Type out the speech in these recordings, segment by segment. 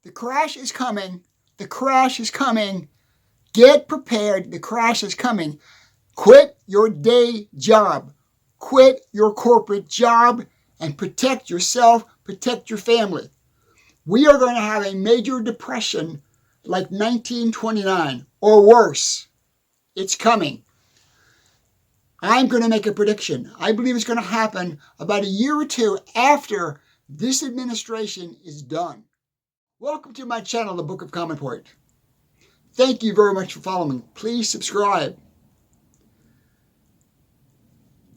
The crash is coming. The crash is coming. Get prepared. The crash is coming. Quit your day job. Quit your corporate job and protect yourself, protect your family. We are going to have a major depression like 1929 or worse. It's coming. I'm going to make a prediction. I believe it's going to happen about a year or two after this administration is done. Welcome to my channel, The Book of Common Point. Thank you very much for following. Please subscribe.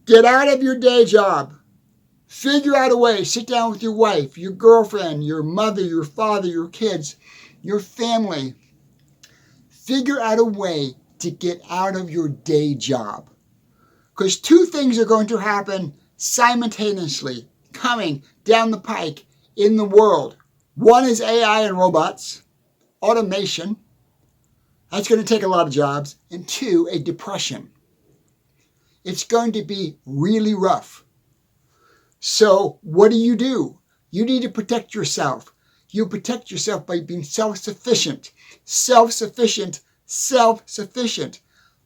Get out of your day job. Figure out a way. Sit down with your wife, your girlfriend, your mother, your father, your kids, your family. Figure out a way to get out of your day job. Because two things are going to happen simultaneously coming down the pike in the world. One is AI and robots, automation. That's going to take a lot of jobs. And two, a depression. It's going to be really rough. So what do? You need to protect yourself. You protect yourself by being self-sufficient. Self-sufficient. Self-sufficient.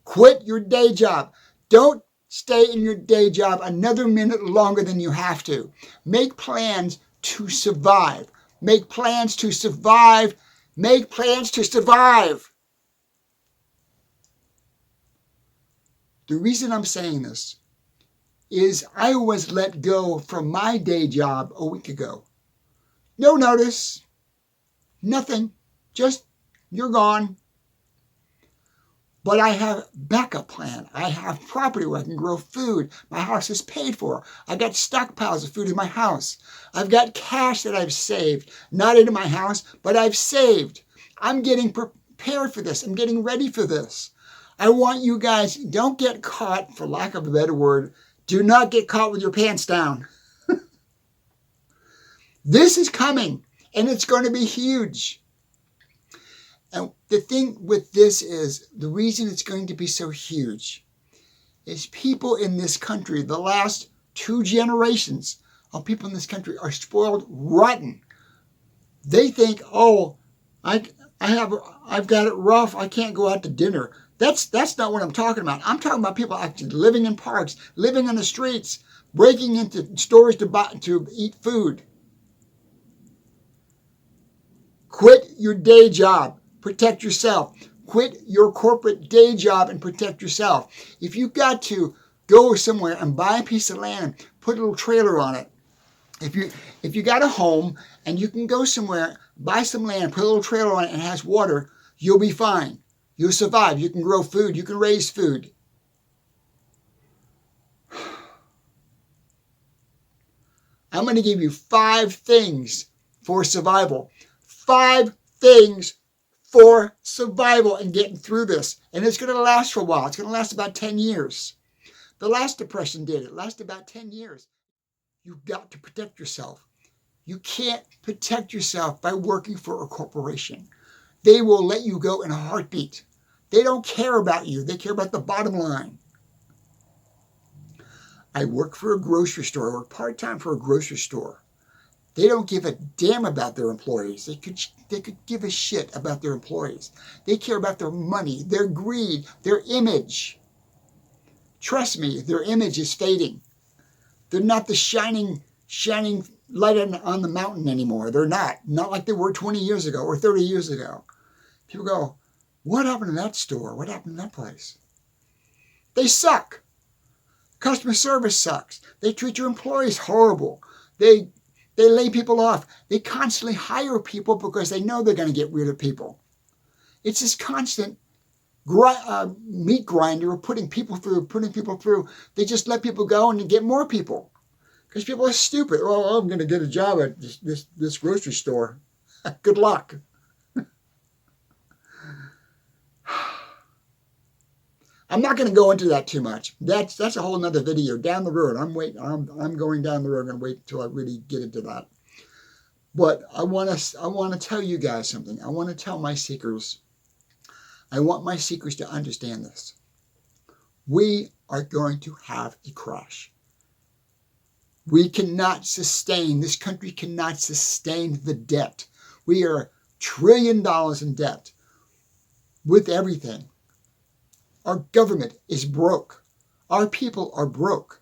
Quit your day job. Don't stay in your day job another minute longer than you have to. Make plans to survive. Make plans to survive. Make plans to survive. The reason I'm saying this is I was let go from my day job a week ago. No notice. Nothing. Just, you're gone. But I have a backup plan. I have property where I can grow food. My house is paid for. I got stockpiles of food in my house. I've got cash that I've saved. Not into my house, but I've saved. I'm getting prepared for this. I'm getting ready for this. I want you guys, don't get caught, for lack of a better word, do not get caught with your pants down. This is coming, and it's going to be huge. And the thing with this is, the reason it's going to be so huge is people in this country, the last 2 generations of people in this country are spoiled rotten. They think, oh, I've got it rough. I can't go out to dinner. That's not what I'm talking about. I'm talking about people actually living in parks, living on the streets, breaking into stores to eat food. Quit your day job. Protect yourself. Quit your corporate day job and protect yourself. If you've got to go somewhere and buy a piece of land, put a little trailer on it. If you got a home and you can go somewhere, buy some land, put a little trailer on it and it has water, you'll be fine. You'll survive. You can grow food. You can raise food. I'm going to give you 5 things for survival. 5 things for survival and getting through this. And it's going to last for a while. It's going to last about 10 years. The last depression did. It lasted about 10 years. You've got to protect yourself. You can't protect yourself by working for a corporation. They will let you go in a heartbeat. They don't care about you. They care about the bottom line. I work for a grocery store. I work part-time for a grocery store. They don't give a damn about their employees. They could give a shit about their employees. They care about their money, their greed, their image. Trust me, their image is fading. They're not the shining light on the mountain anymore. They're not like they were 20 years ago or 30 years ago. People go, what happened to that store? What happened to that place? They suck. Customer service sucks. They treat your employees horrible. They lay people off. They constantly hire people because they know they're going to get rid of people. It's this constant meat grinder of putting people through. They just let people go and get more people. Because people are stupid. Oh, I'm going to get a job at this grocery store. Good luck. I'm not going to go into that too much. That's a whole nother video down the road. I'm going down the road. I'm going to wait until I really get into that. But I want to tell you guys something. I want to tell my seekers. I want my seekers to understand this. We are going to have a crash. We cannot sustain, this country cannot sustain the debt. We are trillion in debt with everything. Our government is broke. Our people are broke.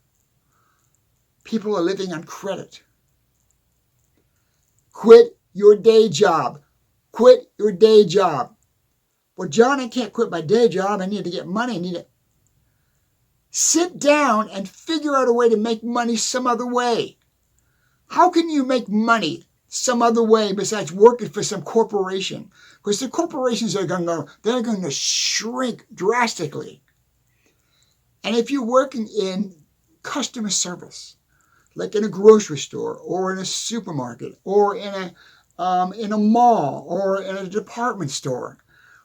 People are living on credit. Quit your day job. Quit your day job. Well, John, I can't quit my day job. I need to get money. I need to sit down and figure out a way to make money some other way. How can you make money some other way besides working for some corporation? Because the corporations they're going to shrink drastically. And if you're working in customer service, like in a grocery store or in a supermarket or in a mall or in a department store,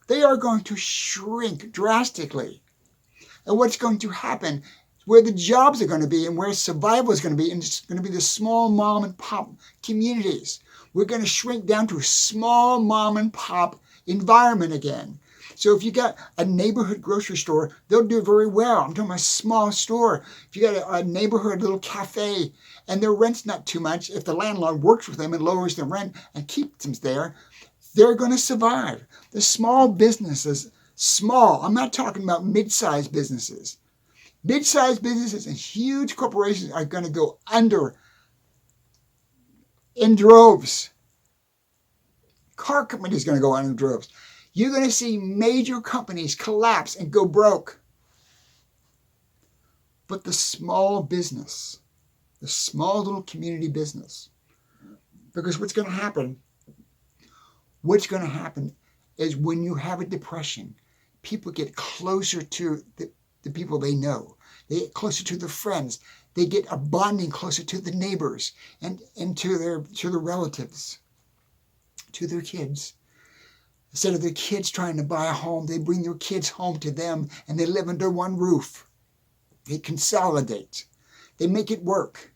they are going to shrink drastically. And what's going to happen, where the jobs are going to be and where survival is going to be, and it's going to be the small mom and pop communities. We're going to shrink down to a small mom and pop environment again. So if you got a neighborhood grocery store, they'll do very well. I'm talking about a small store. If you got a neighborhood little cafe and their rent's not too much, if the landlord works with them and lowers the rent and keeps them there, they're going to survive. The small businesses, small, I'm not talking about mid-sized businesses. Mid-sized businesses and huge corporations are going to go under in droves. Car companies are going to go under in droves. You're going to see major companies collapse and go broke. But the small business, the small little community business, because what's going to happen is when you have a depression, people get closer to the people they know. They get closer to their friends. They get a bonding closer to the neighbors and to their relatives, to their kids. Instead of their kids trying to buy a home, they bring their kids home to them and they live under one roof. They consolidate. They make it work.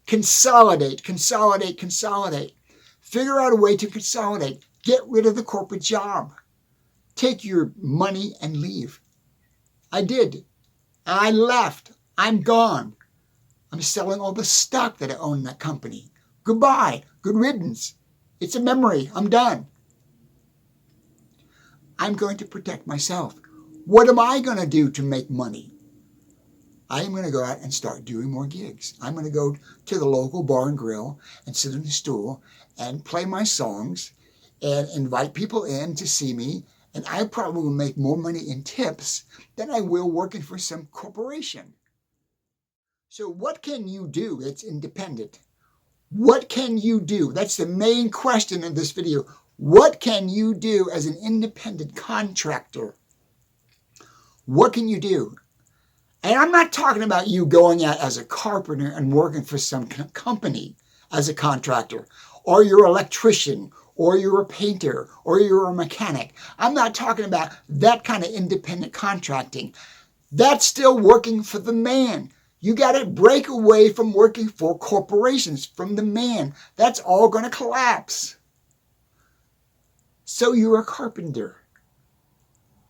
Consolidate, consolidate, consolidate. Figure out a way to consolidate. Get rid of the corporate job. Take your money and leave. I did. I left. I'm gone. I'm selling all the stock that I own in that company. Goodbye. Good riddance. It's a memory. I'm done. I'm going to protect myself. What am I going to do to make money? I am going to go out and start doing more gigs. I'm going to go to the local bar and grill and sit on a stool and play my songs and invite people in to see me. And I probably will make more money in tips than I will working for some corporation. So what can you do that's independent? What can you do? That's the main question in this video. What can you do as an independent contractor? What can you do? And I'm not talking about you going out as a carpenter and working for some company as a contractor, or you're an electrician, or you're a painter, or you're a mechanic. I'm not talking about that kind of independent contracting. That's still working for the man. You got to break away from working for corporations, from the man. That's all going to collapse. So you're a carpenter.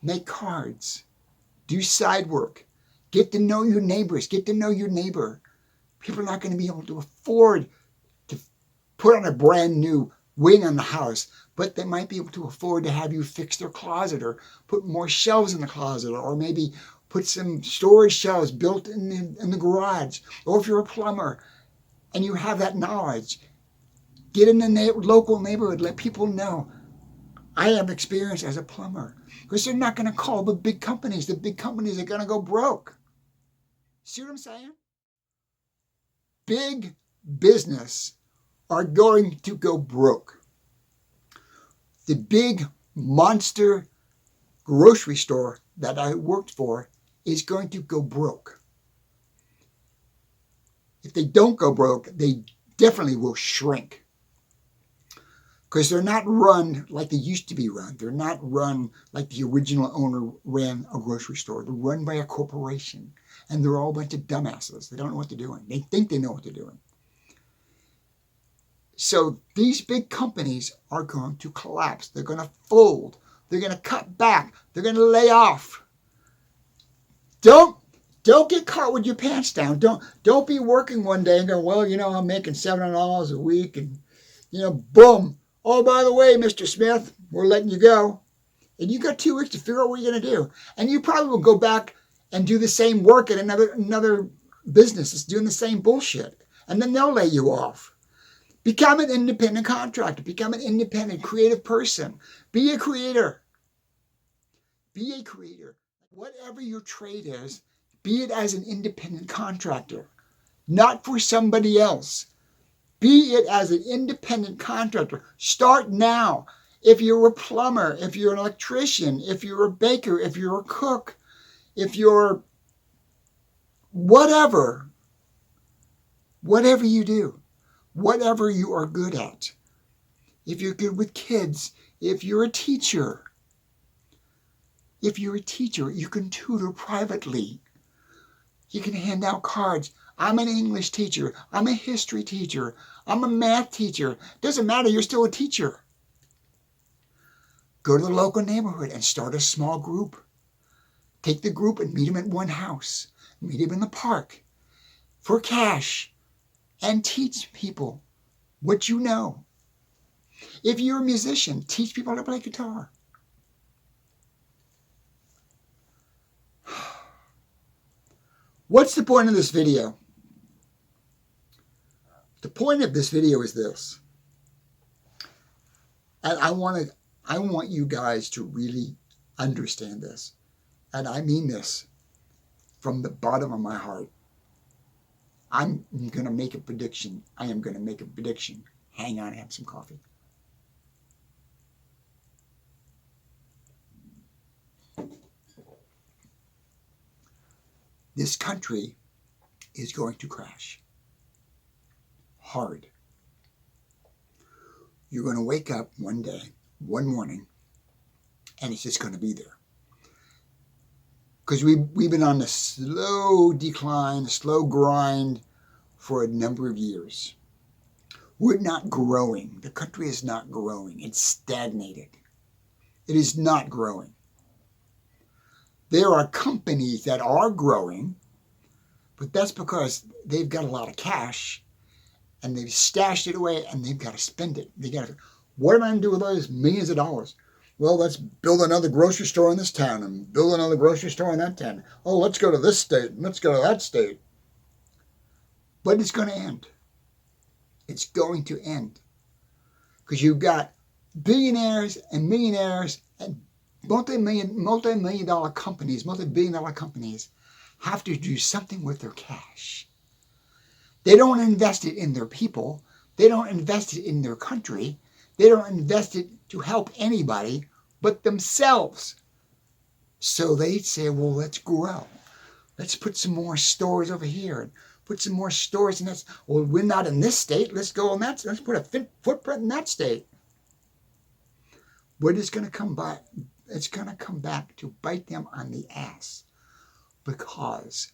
Make cards. Do side work. Get to know your neighbors. Get to know your neighbor. People are not going to be able to afford to put on a brand new wing on the house, but they might be able to afford to have you fix their closet or put more shelves in the closet, or maybe put some storage shelves built in the garage. Or if you're a plumber and you have that knowledge, get in the local neighborhood. Let people know, I have experience as a plumber. Because they're not going to call the big companies. The big companies are going to go broke. See what I'm saying? Big business are going to go broke. The big monster grocery store that I worked for is going to go broke. If they don't go broke, they definitely will shrink. Because they're not run like they used to be run. They're not run like the original owner ran a grocery store. They're run by a corporation. And they're all a bunch of dumbasses. They don't know what they're doing. They think they know what they're doing. So these big companies are going to collapse. They're going to fold. They're going to cut back. They're going to lay off. Don't get caught with your pants down. Don't be working one day and go, well, I'm making $700 a week and, boom, Oh, by the way, Mr. Smith, we're letting you go. And you got 2 weeks to figure out what you're going to do. And you probably will go back and do the same work at another business that's doing the same bullshit. And then they'll lay you off. Become an independent contractor. Become an independent creative person. Be a creator. Be a creator. Whatever your trade is, be it as an independent contractor, not for somebody else. Be it as an independent contractor. Start now. If you're a plumber, if you're an electrician, if you're a baker, if you're a cook, if you're whatever you do, whatever you are good at. If you're good with kids, if you're a teacher, you can tutor privately. You can hand out cards. I'm an English teacher. I'm a history teacher. I'm a math teacher. Doesn't matter, you're still a teacher. Go to the local neighborhood and start a small group. Take the group and meet them at one house. Meet them in the park for cash and teach people what you know. If you're a musician, teach people how to play guitar. What's the point of this video? The point of this video is this. And I want you guys to really understand this. And I mean this from the bottom of my heart. I'm going to make a prediction. I am going to make a prediction. Hang on, have some coffee. This country is going to crash. Hard. You're going to wake up one day, one morning, and it's just going to be there. Because we've been on a slow decline, a slow grind for a number of years. We're not growing. The country is not growing. It's stagnated. It is not growing. There are companies that are growing, but that's because they've got a lot of cash and they've stashed it away and they've got to spend it. What am I going to do with those millions of dollars? Well, let's build another grocery store in this town and build another grocery store in that town. Oh, let's go to this state and let's go to that state. But it's going to end. It's going to end. Because you've got billionaires and millionaires and multi-million dollar companies, multi-billion dollar companies have to do something with their cash. They don't invest it in their people. They don't invest it in their country. They don't invest it to help anybody but themselves. So they say, well, let's grow. Let's put some more stores over here and put some more stores in this. Well, we're not in this state. Let's go in that. Let's put a footprint in that state. What is going to come by? It's going to come back to bite them on the ass because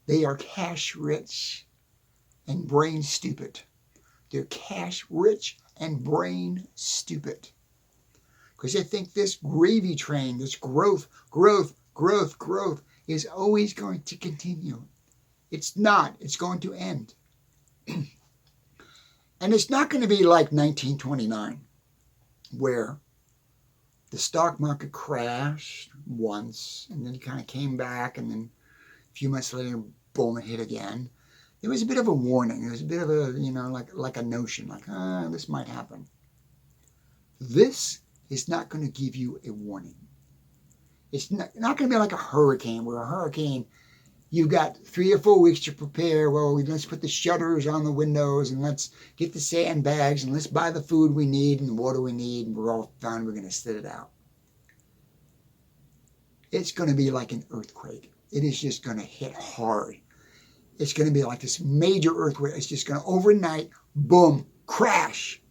they are cash rich and brain stupid. They're cash rich and brain stupid because they think this gravy train, this growth is always going to continue. It's not. It's going to end. And it's not going to be like 1929 where the stock market crashed once and then kind of came back and then a few months later, boom, it hit again. There was a bit of a warning. There was a bit of a, like a notion, like, this might happen. This is not going to give you a warning. It's not going to be like a hurricane, where a hurricane, you've got 3 or 4 weeks to prepare. Well, let's put the shutters on the windows and let's get the sandbags and let's buy the food we need and the water we need and we're all done. We're going to sit it out. It's going to be like an earthquake. It is just going to hit hard. It's going to be like this major earthquake. It's just going to overnight, boom, crash.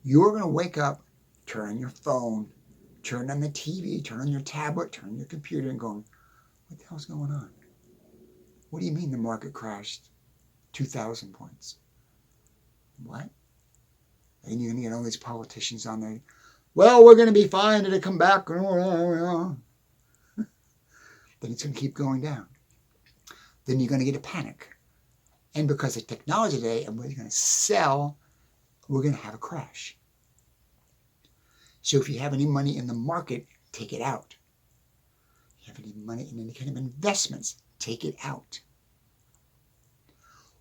You're going to wake up, turn on your phone, turn on the TV, turn on your tablet, turn on your computer and going, what the hell's going on? What do you mean the market crashed 2,000 points? What? And you're going to get all these politicians on there. Well, we're going to be fine. It'll come back. Then it's going to keep going down. Then you're going to get a panic. And because of technology today, everybody's going to sell, we're going to have a crash. So if you have any money in the market, take it out. If you have any money in any kind of investments, take it out.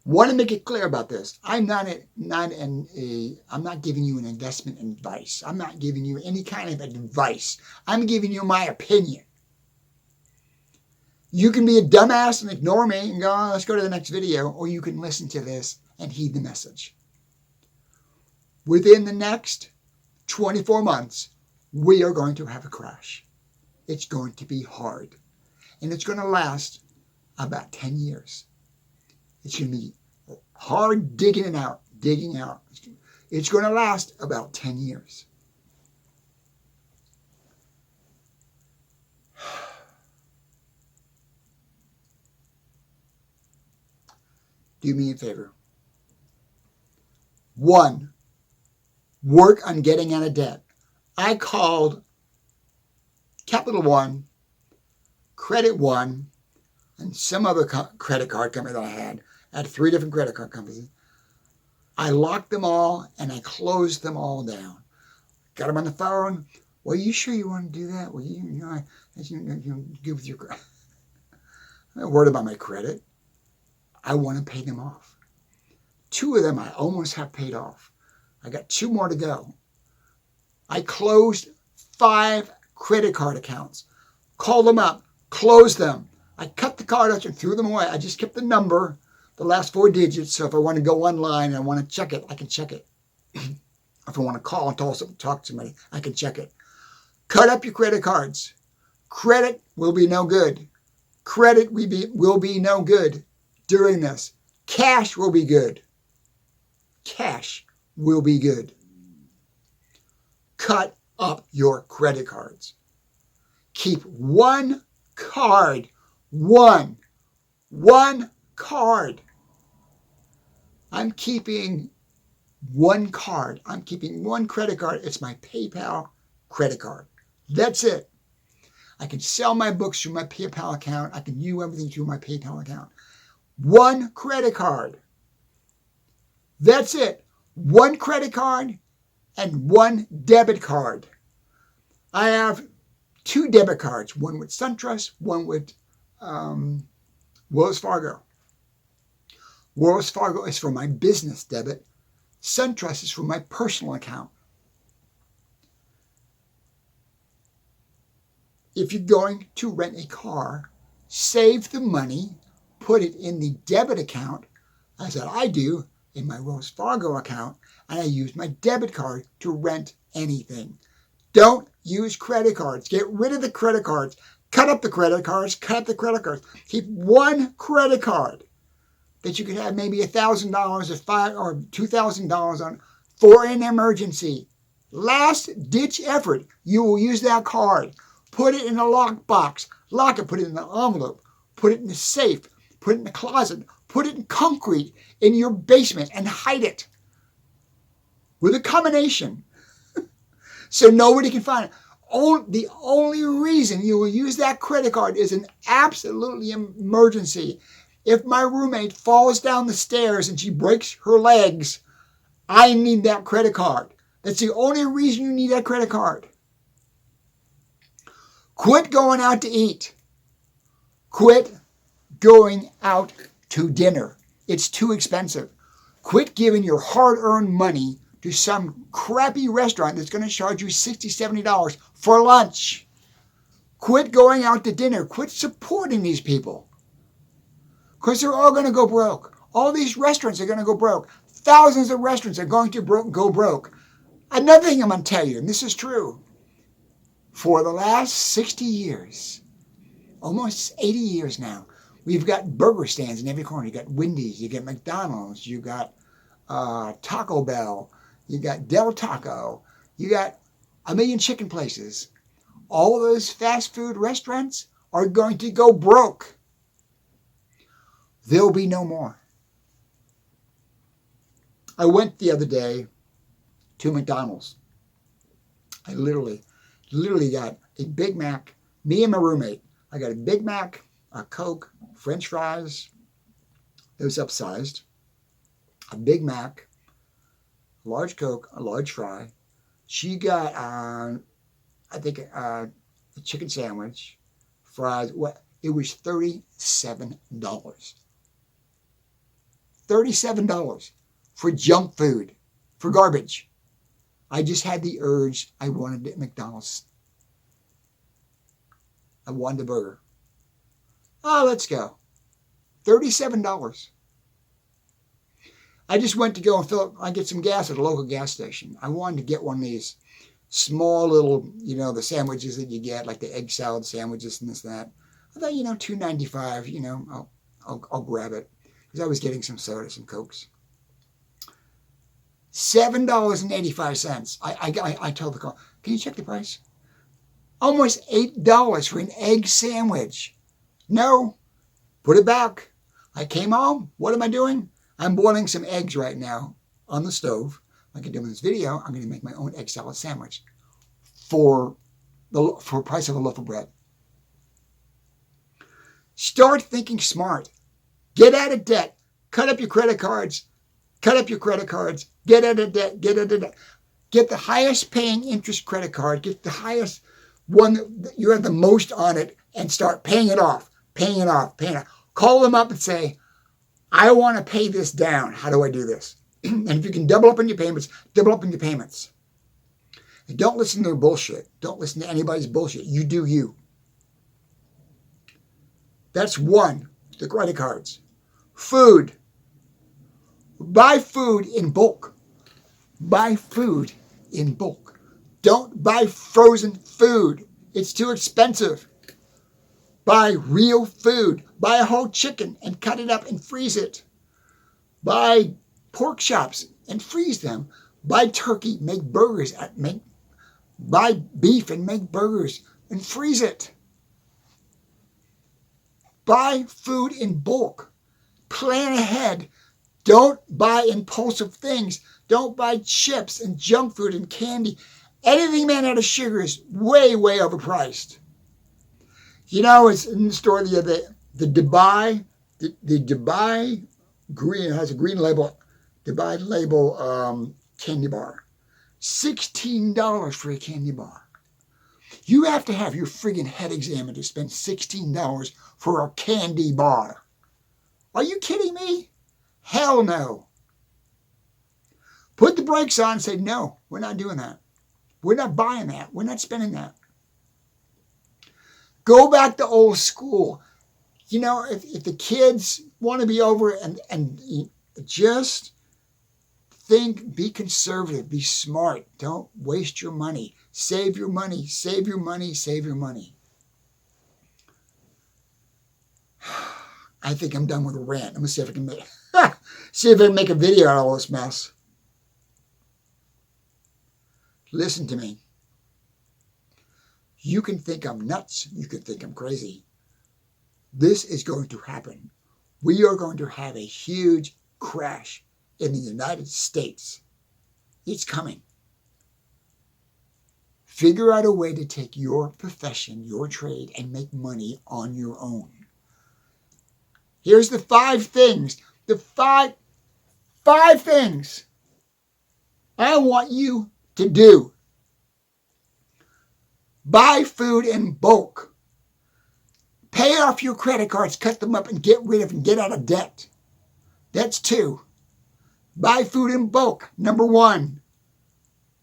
Want to make it clear about this. I'm not giving you an investment advice. I'm not giving you any kind of advice. I'm giving you my opinion. You can be a dumbass and ignore me and go, oh, let's go to the next video, or you can listen to this and heed the message. Within the next 24 months, we are going to have a crash. It's going to be hard. And it's going to last about 10 years. It's going to be hard digging out. It's going to last about 10 years. Do me a favor. 1, work on getting out of debt. I called Capital One, Credit One, and some other credit card company that I had. I had 3 different credit card companies. I locked them all and I closed them all down. Got them on the phone. Well, you sure you want to do that? Well, you good with your credit. I'm not worried about my credit. I want to pay them off. 2 of them I almost have paid off. I got 2 more to go. I closed 5 credit card accounts. Called them up, closed them. I cut the card out and threw them away. I just kept the number, the last 4 digits, so if I want to go online and I want to check it, I can check it. If I want to call and talk to somebody, I can check it. Cut up your credit cards. Credit will be no good. Credit will be no good during this. Cash will be good. Cash will be good. Cut up your credit cards. Keep 1 card. One card. I'm keeping 1 card. I'm keeping 1 credit card. It's my PayPal credit card. That's it. I can sell my books through my PayPal account. I can do everything through my PayPal account. 1 credit card. That's it. 1 credit card and 1 debit card. I have 2 debit cards, one with SunTrust, one with Wells Fargo. Wells Fargo is for my business debit. SunTrust is for my personal account. If you're going to rent a car, save the money, put it in the debit account, as I do in my Wells Fargo account, and I use my debit card to rent anything. Don't use credit cards. Get rid of the credit cards. Cut up the credit cards. Keep 1 credit card that you could have maybe $1,000 or $2,000 on for an emergency. Last ditch effort. You will use that card. Put it in a lock box. Lock it. Put it in an envelope. Put it in a safe. Put it in a closet. Put it in concrete in your basement and hide it with a combination so nobody can find it. The only reason you will use that credit card is an absolutely emergency. If my roommate falls down the stairs and she breaks her legs, I need that credit card. That's the only reason you need that credit card. Quit going out to eat. Quit going out to dinner. It's too expensive. Quit giving your hard-earned money to some crappy restaurant that's going to charge you $60, $70 for lunch. Quit going out to dinner. Quit supporting these people. Because they're all going to go broke. All these restaurants are going to go broke. Thousands of restaurants are going to go broke. Another thing I'm going to tell you, and this is true, for the last 60 years, almost 80 years now, we've got burger stands in every corner. You got Wendy's, you got McDonald's, you got Taco Bell, you got Del Taco, you got a million chicken places. All of those fast food restaurants are going to go broke. There'll be no more. I went the other day to McDonald's. I literally got a Big Mac, me and my roommate. I got a Big Mac, a Coke, French fries. It was upsized. A Big Mac, a large Coke, a large fry, She got, I think, a chicken sandwich, fries. What? It was $37. $37 for junk food, for garbage. I just had the urge. I wanted it at McDonald's. I wanted a burger. Oh, let's go. $37. I just went to go and I get some gas at a local gas station. I wanted to get one of these small little, the sandwiches that you get, like the egg salad sandwiches and this and that. I thought, $2.95, I'll grab it. Because I was getting some soda, some Cokes. $7.85. I told the call, can you check the price? Almost $8 for an egg sandwich. No, put it back. I came home. What am I doing? I'm boiling some eggs right now on the stove. Like I do in this video, I'm going to make my own egg salad sandwich for the price of a loaf of bread. Start thinking smart. Get out of debt. Cut up your credit cards. Cut up your credit cards. Get out of debt. Get out of debt. Get the highest paying interest credit card. Get the highest one that you have the most on it and start paying it off. Paying it off. Paying it off. Call them up and say, I want to pay this down. How do I do this? And if you can double up on your payments, double up on your payments. And don't listen to their bullshit. Don't listen to anybody's bullshit. You do you. That's one. The credit cards. Food. Buy food in bulk. Buy food in bulk. Don't buy frozen food. It's too expensive. Buy real food. Buy a whole chicken and cut it up and freeze it. Buy pork chops and freeze them. Buy turkey, make burgers. Buy beef and make burgers and freeze it. Buy food in bulk. Plan ahead. Don't buy impulsive things. Don't buy chips and junk food and candy. Anything made out of sugar is way, way overpriced. It's in the store the other day. The Dubai green has a green label. Dubai label candy bar. $16 for a candy bar. You have to have your friggin' head examined to spend $16 for a candy bar. Are you kidding me? Hell no. Put the brakes on and say, no, we're not doing that. We're not buying that. We're not spending that. Go back to old school. If the kids want to be over and just think, be conservative, be smart. Don't waste your money. Save your money, save your money, save your money. I think I'm done with a rant. I'm going to see if I can make a video out of all this mess. Listen to me. You can think I'm nuts. You can think I'm crazy. This is going to happen. We are going to have a huge crash in the United States. It's coming. Figure out a way to take your profession, your trade, and make money on your own. Here's the 5 things. The five things I want you to do. Buy food in bulk. Pay off your credit cards, cut them up, and get rid of and get out of debt. That's 2. Buy food in bulk. Number 1.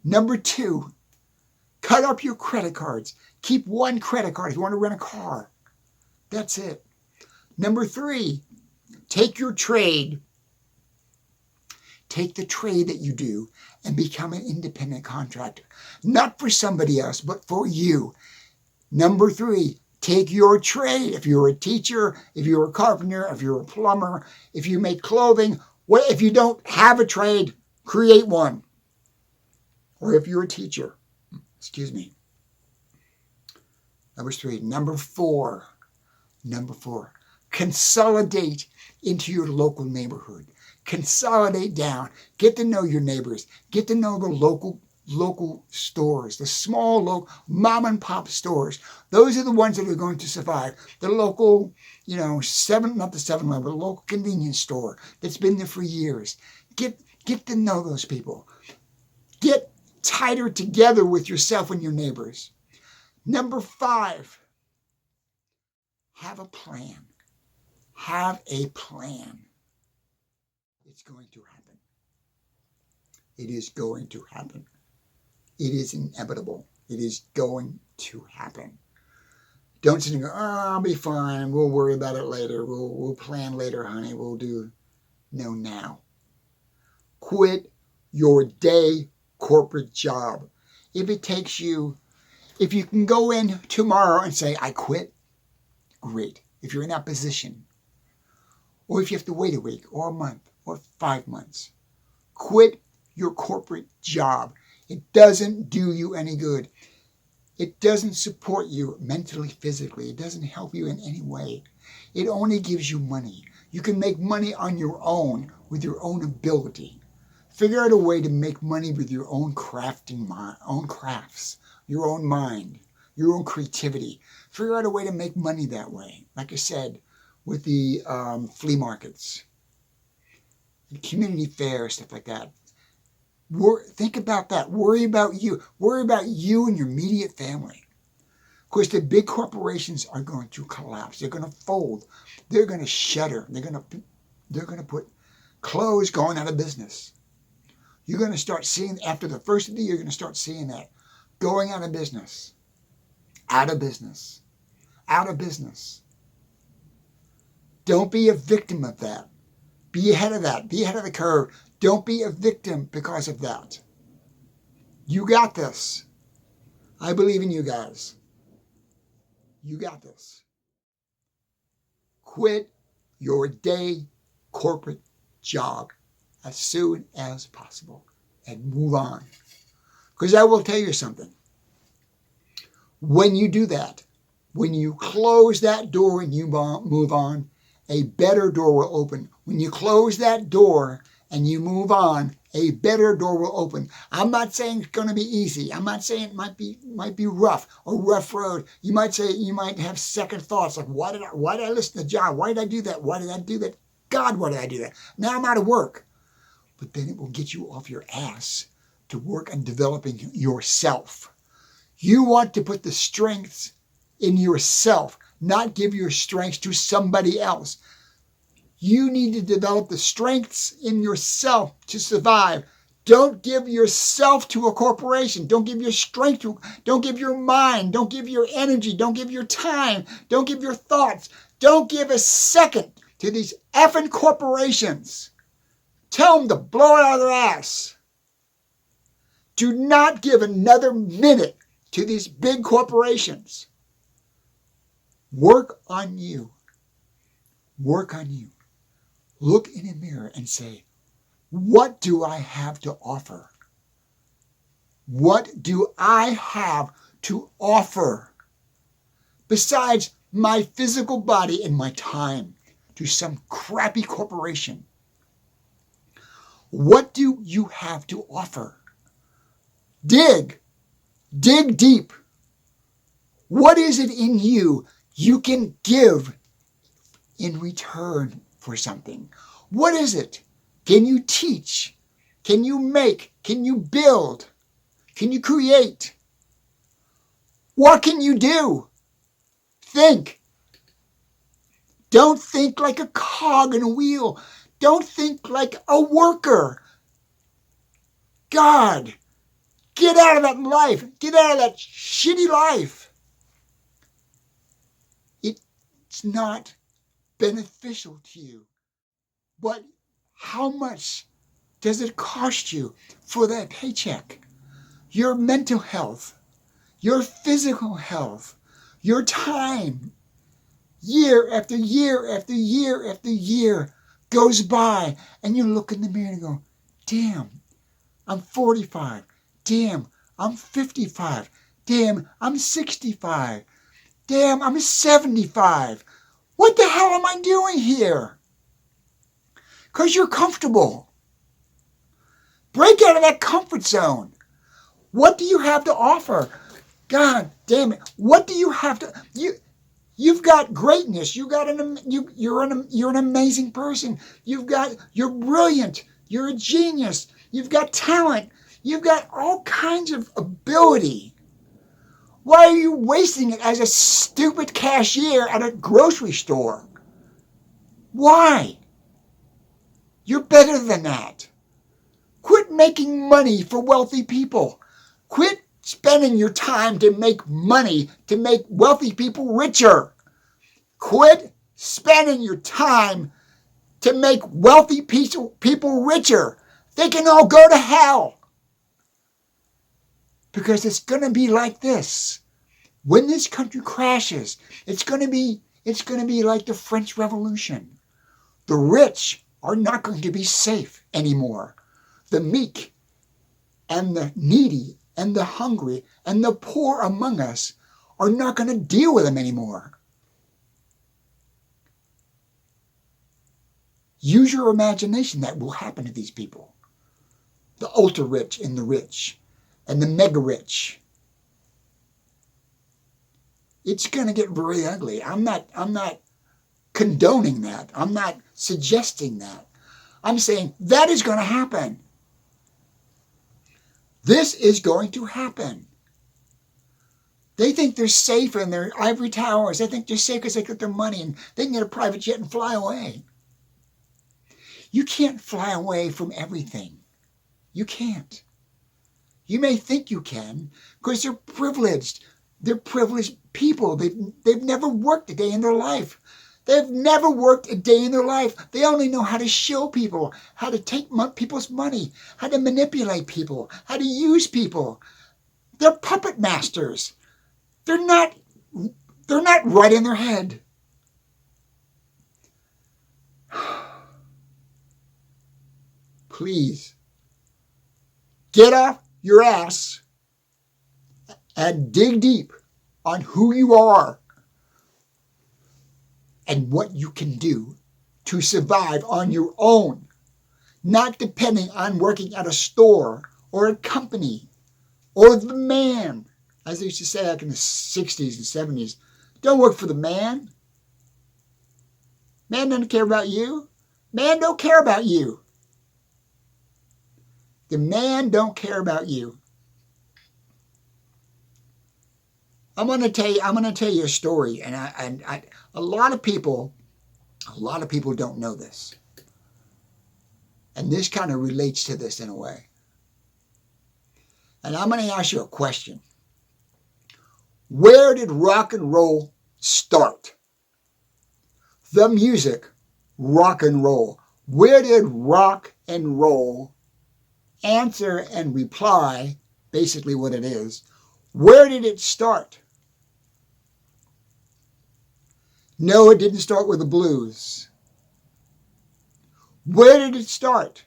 Number 2. Cut up your credit cards. Keep 1 credit card if you want to rent a car. That's it. Number 3. Take your trade. Take the trade that you do and become an independent contractor. Not for somebody else, but for you. Number 3, take your trade. If you're a teacher, if you're a carpenter, if you're a plumber, if you make clothing, if you don't have a trade, create one. Or if you're a teacher, Number 3. Number 4, consolidate into your local neighborhood. Consolidate down. Get to know your neighbors. Get to know the local stores, the small local mom and pop stores. Those are the ones that are going to survive. The local, not the 7-Eleven, the local convenience store that's been there for years. Get to know those people. Get tighter together with yourself and your neighbors. Number 5, have a plan. Have a plan. It's going to happen. It is going to happen. It is inevitable. It is going to happen. Don't sit and go, I'll be fine. We'll worry about it later. We'll plan later, honey. We'll do. No, now. Quit your day corporate job. If you can go in tomorrow and say, I quit, great. If you're in that position, or if you have to wait a week or a month or 5 months, quit your corporate job. It doesn't do you any good. It doesn't support you mentally, physically. It doesn't help you in any way. It only gives you money. You can make money on your own with your own ability. Figure out a way to make money with your own own crafts, your own mind, your own creativity. Figure out a way to make money that way. Like I said, with the flea markets, community fairs, stuff like that. Think about that. Worry about you. Worry about you and your immediate family. Of course, the big corporations are going to collapse. They're going to fold. They're going to shutter. They're going to put clothes going out of business. You're going to start seeing, after the first of the year, you're going to start seeing that. Going out of business. Out of business. Out of business. Don't be a victim of that. Be ahead of that. Be ahead of the curve. Don't be a victim because of that. You got this. I believe in you guys. You got this. Quit your day corporate job as soon as possible and move on. Because I will tell you something. When you do that, when you close that door and you move on, a better door will open. When you close that door and you move on, a better door will open. I'm not saying it's going to be easy. I'm not saying it might be rough, a rough road. You might have second thoughts like, why did I listen to John? Why did I do that? Why did I do that? God, why did I do that? Now I'm out of work. But then it will get you off your ass to work on developing yourself. You want to put the strengths in yourself, not give your strengths to somebody else. You need to develop the strengths in yourself to survive. Don't give yourself to a corporation. Don't give your strength to, don't give your mind, don't give your energy, don't give your time, don't give your thoughts. Don't give a second to these effing corporations. Tell them to blow it out of their ass. Do not give another minute to these big corporations. Work on you. Work on you. Look in a mirror and say, what do I have to offer? What do I have to offer besides my physical body and my time to some crappy corporation? What do you have to offer? Dig deep. What is it in you can give in return for something? What is it? Can you teach? Can you make? Can you build? Can you create? What can you do? Think. Don't think like a cog in a wheel. Don't think like a worker. God, get out of that life. Get out of that shitty life. It's not beneficial to you. But how much does it cost you for that paycheck? Your mental health, your physical health, your time. Year after year after year after year goes by and you look in the mirror and go, damn, I'm 45. Damn, I'm 55. Damn, I'm 65. Damn, I'm 75. What the hell am I doing here? Because you're comfortable. Break out of that comfort zone. What do you have to offer? God damn it. What do you have to... You've got greatness. You're an amazing person. You're brilliant. You're a genius. You've got talent. You've got all kinds of ability. Why are you wasting it as a stupid cashier at a grocery store? Why? You're better than that. Quit making money for wealthy people. Quit spending your time to make money to make wealthy people richer. Quit spending your time to make wealthy people richer. They can all go to hell. Because it's going to be like this. When this country crashes, it's going to be like the French Revolution. The rich are not going to be safe anymore. The meek and the needy and the hungry and the poor among us are not going to deal with them anymore. Use your imagination. That will happen to these people. The ultra rich and the rich and the mega rich. It's going to get very ugly. I'm not condoning that. I'm not suggesting that. I'm saying that is going to happen. This is going to happen. They think they're safe in their ivory towers. They think they're safe because they get their money and they can get a private jet and fly away. You can't fly away from everything. You can't. You may think you can because they're privileged. They're privileged people. They've never worked a day in their life. They've never worked a day in their life. They only know how to show people, how to take people's money, how to manipulate people, how to use people. They're puppet masters. They're not right in their head. Please, get off your ass and dig deep on who you are and what you can do to survive on your own, not depending on working at a store or a company or the man. As they used to say back in the 60s and 70s, don't work for the man. Man doesn't care about you. Man don't care about you. The man don't care about you. I'm going to tell you a story, and a lot of people don't know this, and this kind of relates to this in a way. And I'm going to ask you a question: where did rock and roll start? The music, rock and roll. Where did rock and roll answer and reply? Basically, what it is. Where did it start? No, it didn't start with the blues. Where did it start?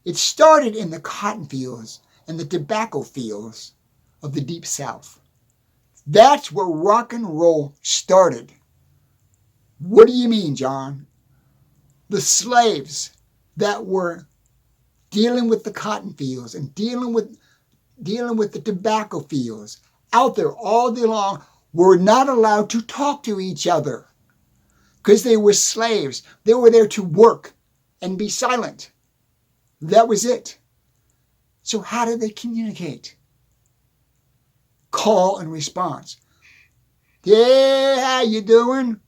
It started in the cotton fields and the tobacco fields of the Deep South. That's where rock and roll started. What do you mean, John? The slaves that were dealing with the cotton fields and dealing with the tobacco fields out there all day long were not allowed to talk to each other because they were slaves. They were there to work and be silent. That was it. So how did they communicate? Call and response. Hey, how you doing?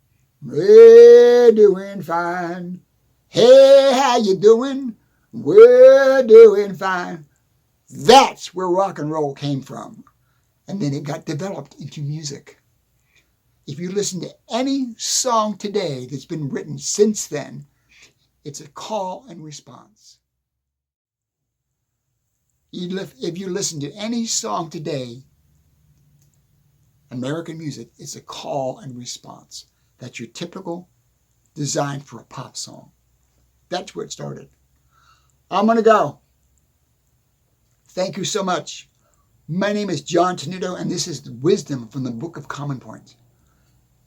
We're doing fine. Hey, how you doing? We're doing fine. That's where rock and roll came from. And then it got developed into music. If you listen to any song today that's been written since then, it's a call and response. If you listen to any song today, American music, it's a call and response. That's your typical design for a pop song. That's where it started. I'm going to go. Thank you so much. My name is John Tenuto, and this is the wisdom from the Book of Common Points.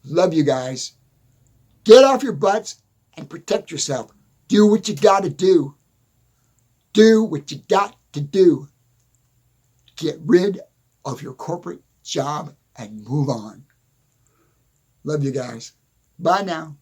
Love you guys. Get off your butts and protect yourself. Do what you got to do. Do what you got to do. Get rid of your corporate job and move on. Love you guys. Bye now.